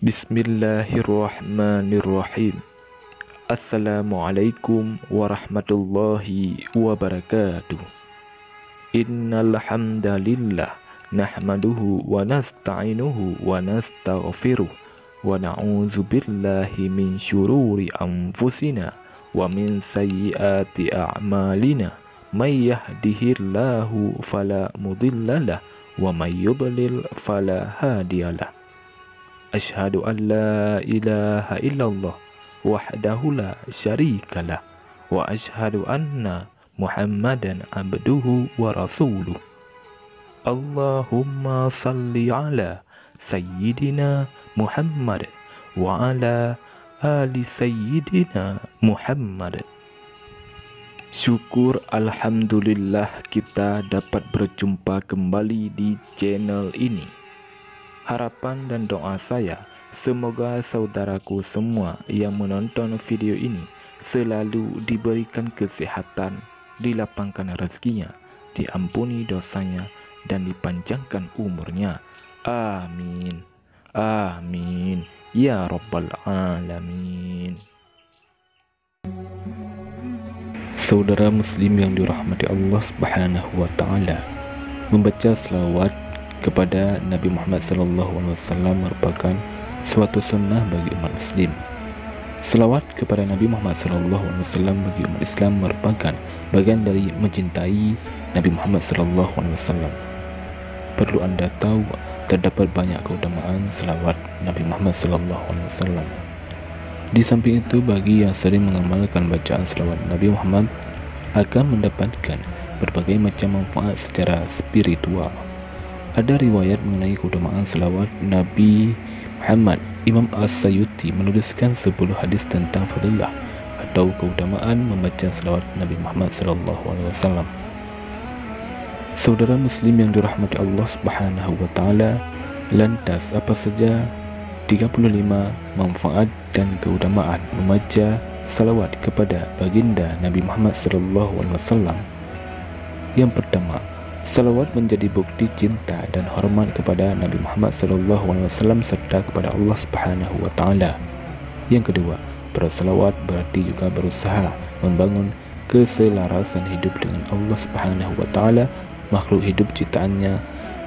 Bismillahirrahmanirrahim. Assalamualaikum warahmatullahi wabarakatuh. Innal hamdalillah nahmaduhu wa nasta'inuhu wa nastaghfiruh wa na'udzu billahi min syururi anfusina wa min sayyiati a'malina. May yahdihillahu fala mudhillalah wa may yudlil fala hadiyalah. Asyhadu an la ilaha illallah wahdahu la syarikalah wa asyhadu anna Muhammadan abduhu wa rasuluh. Allahumma salli ala sayyidina Muhammad wa ala ali sayyidina Muhammad. Syukur alhamdulillah kita dapat berjumpa kembali di channel ini. Harapan dan doa saya, semoga saudaraku semua yang menonton video ini selalu diberikan kesehatan, dilapangkan rezekinya, diampuni dosanya, dan dipanjangkan umurnya. Amin. Amin. Ya Rabbal Alamin. Saudara muslim yang dirahmati Allah Subhanahu wa Ta'ala, membaca selawat kepada Nabi Muhammad SAW merupakan suatu sunnah bagi umat muslim. Selawat kepada Nabi Muhammad SAW bagi umat Islam merupakan bagian dari mencintai Nabi Muhammad SAW. Perlu Anda tahu, terdapat banyak keutamaan selawat Nabi Muhammad SAW. Di samping itu, bagi yang sering mengamalkan bacaan selawat Nabi Muhammad akan mendapatkan berbagai macam manfaat secara spiritual. Ada riwayat mengenai keutamaan selawat Nabi Muhammad. Imam As-Sayuti menuliskan 10 hadis tentang fadilah atau keutamaan membaca selawat Nabi Muhammad SAW. Saudara muslim yang dirahmati Allah Subhanahu wa Ta'ala, lantas apa saja 35 manfaat dan keutamaan membaca salawat kepada baginda Nabi Muhammad SAW? Yang pertama, salawat menjadi bukti cinta dan hormat kepada Nabi Muhammad SAW serta kepada Allah Subhanahu wa Ta'ala. Yang kedua, bersalawat berarti juga berusaha membangun keselarasan hidup dengan Allah Subhanahu wa Ta'ala, makhluk hidup ciptaannya,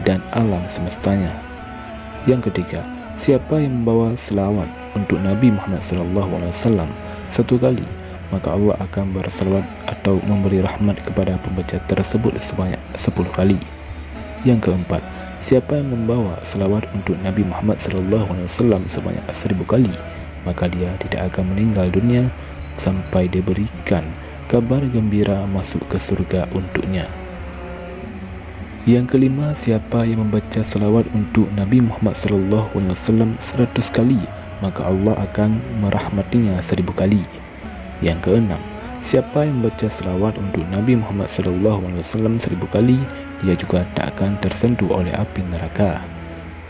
dan alam semestanya. Yang ketiga, siapa yang membawa selawat untuk Nabi Muhammad SAW satu kali, maka Allah akan bersalawat atau memberi rahmat kepada pembaca tersebut sebanyak 10 kali. Yang keempat, siapa yang membawa selawat untuk Nabi Muhammad SAW sebanyak 1000 kali, maka dia tidak akan meninggal dunia sampai diberikan kabar gembira masuk ke surga untuknya. Yang kelima, siapa yang membaca selawat untuk Nabi Muhammad SAW 100 kali, maka Allah akan merahmatinya 1000 kali. Yang keenam, siapa yang membaca selawat untuk Nabi Muhammad SAW 1000 kali, dia juga tak akan tersentuh oleh api neraka.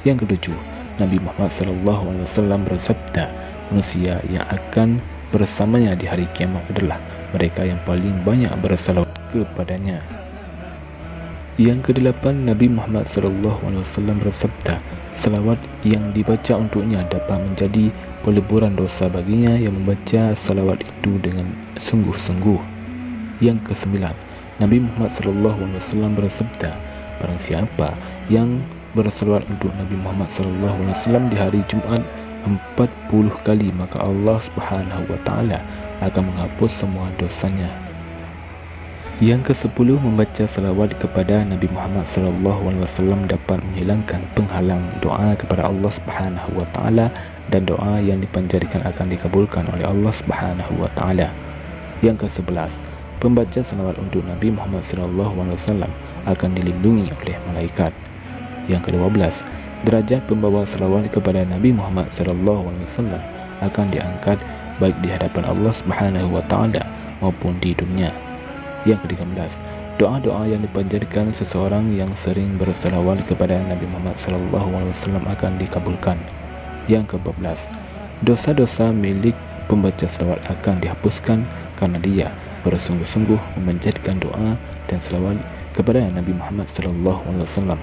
Yang ketujuh, Nabi Muhammad SAW bersabda, manusia yang akan bersamanya di hari kiamat adalah mereka yang paling banyak bersalawat kepadanya. Yang kedelapan, Nabi Muhammad SAW bersabda, selawat yang dibaca untuknya dapat menjadi peleburan dosa baginya yang membaca salawat itu dengan sungguh-sungguh. Yang kesembilan, Nabi Muhammad SAW bersabda, barang siapa yang bersalawat untuk Nabi Muhammad SAW di hari Jumat 40 kali, maka Allah Subhanahu wa Ta'ala akan menghapus semua dosanya. Yang ke-10, membaca salawat kepada Nabi Muhammad SAW dapat menghilangkan penghalang doa kepada Allah Subhanahu wa Ta'ala, dan doa yang dipanjatkan akan dikabulkan oleh Allah Subhanahu wa Ta'ala. Yang ke-11, pembaca salawat untuk Nabi Muhammad SAW akan dilindungi oleh malaikat. Yang ke-12, derajat pembawa salawat kepada Nabi Muhammad SAW akan diangkat baik di hadapan Allah Subhanahu wa Ta'ala maupun di dunia. Yang ke-13, doa-doa yang dipanjatkan seseorang yang sering bersalawat kepada Nabi Muhammad SAW akan dikabulkan. Yang ke-14, dosa-dosa milik pembaca salawat akan dihapuskan karena dia bersungguh-sungguh memanjatkan doa dan salawat kepada Nabi Muhammad SAW.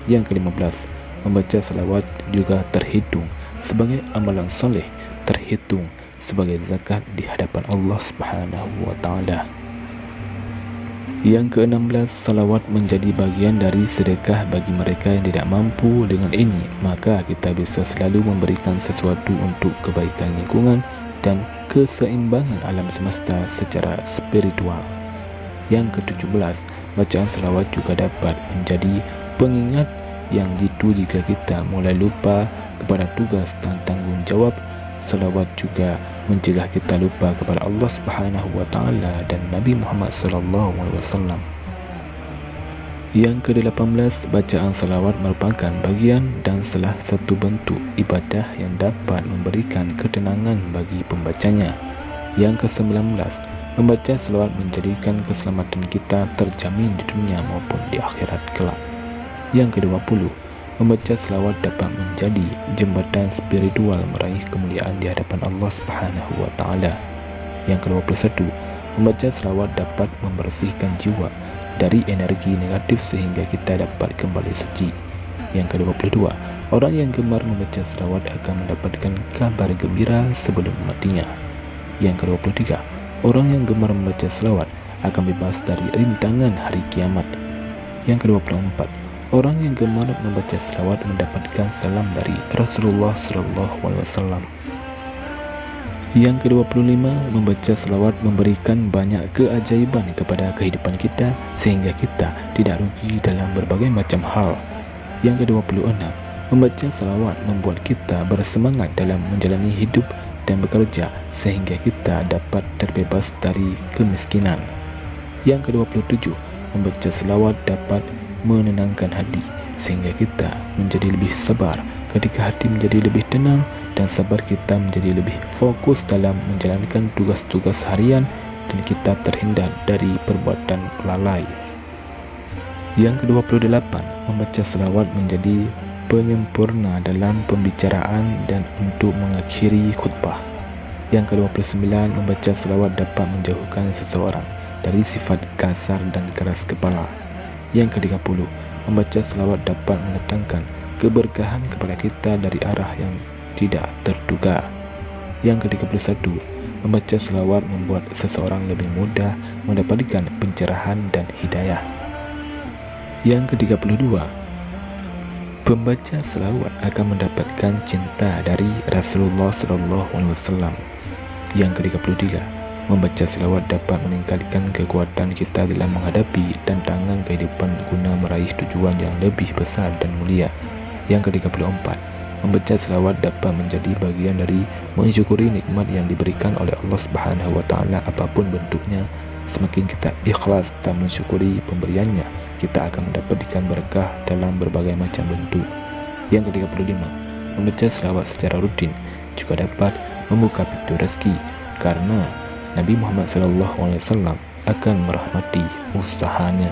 Yang ke-15, membaca salawat juga terhitung sebagai amalan soleh, terhitung sebagai zakat di hadapan Allah Subhanahu wa Ta'ala. Yang ke-16, salawat menjadi bagian dari sedekah bagi mereka yang tidak mampu dengan ini. Maka kita bisa selalu memberikan sesuatu untuk kebaikan lingkungan dan keseimbangan alam semesta secara spiritual. Yang ke-17, bacaan salawat juga dapat menjadi pengingat yang jitu jika kita mulai lupa kepada tugas dan tanggung jawab. Salawat juga mencegah kita lupa kepada Allah Subhanahu wa Ta'ala dan Nabi Muhammad SAW. Yang ke-18, bacaan salawat merupakan bagian dan salah satu bentuk ibadah yang dapat memberikan ketenangan bagi pembacanya. Yang ke-19, membaca salawat menjadikan keselamatan kita terjamin di dunia maupun di akhirat kelak. Yang ke-20, membaca selawat dapat menjadi jembatan spiritual meraih kemuliaan di hadapan Allah Subhanahu wa Ta'ala. Yang ke-21, membaca selawat dapat membersihkan jiwa dari energi negatif sehingga kita dapat kembali suci. Yang ke-22, orang yang gemar membaca selawat akan mendapatkan kabar gembira sebelum matinya. Yang ke-23, orang yang gemar membaca selawat akan bebas dari rintangan hari kiamat. Yang ke-24, orang yang gemar membaca selawat mendapatkan salam dari Rasulullah SAW. Yang ke-25, membaca selawat memberikan banyak keajaiban kepada kehidupan kita sehingga kita tidak rugi dalam berbagai macam hal. Yang ke-26, membaca selawat membuat kita bersemangat dalam menjalani hidup dan bekerja sehingga kita dapat terbebas dari kemiskinan. Yang ke-27, membaca selawat dapat menenangkan hati sehingga kita menjadi lebih sabar. Ketika hati menjadi lebih tenang dan sabar, kita menjadi lebih fokus dalam menjalankan tugas-tugas harian dan kita terhindar dari perbuatan lalai. Yang ke-28, membaca selawat menjadi penyempurna dalam pembicaraan dan untuk mengakhiri khutbah. Yang ke-29, membaca selawat dapat menjauhkan seseorang dari sifat kasar dan keras kepala. Yang ke-30, membaca selawat dapat mendatangkan keberkahan kepada kita dari arah yang tidak terduga. Yang ke-31, membaca selawat membuat seseorang lebih mudah mendapatkan pencerahan dan hidayah. Yang ke-32, pembaca selawat akan mendapatkan cinta dari Rasulullah SAW. Yang ke-33, membaca selawat dapat meningkatkan kekuatan kita dalam menghadapi tantangan kehidupan guna meraih tujuan yang lebih besar dan mulia. Yang ke-34, membaca selawat dapat menjadi bagian dari mensyukuri nikmat yang diberikan oleh Allah Subhanahu wa Ta'ala apapun bentuknya. Semakin kita ikhlas dan mensyukuri pemberiannya, kita akan mendapatkan berkah dalam berbagai macam bentuk. Yang ke-35, membaca selawat secara rutin juga dapat membuka pintu rezeki karena Nabi Muhammad SAW akan merahmati usahanya.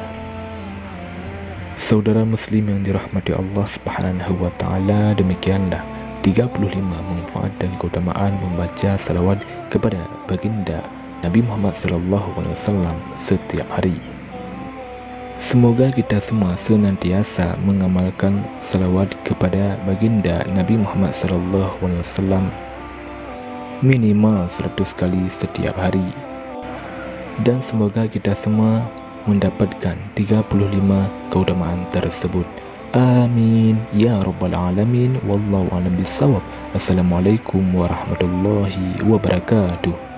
Saudara muslim yang dirahmati Allah Subhanahu wa Ta'ala, demikianlah 35 manfaat dan keutamaan membaca salawat kepada baginda Nabi Muhammad SAW setiap hari. Semoga kita semua senantiasa mengamalkan salawat kepada baginda Nabi Muhammad SAW minimal 100 kali setiap hari, dan semoga kita semua mendapatkan 35 keutamaan tersebut. Amin ya rabbal alamin. Wallahu a'lam bissawab. Assalamualaikum warahmatullahi wabarakatuh.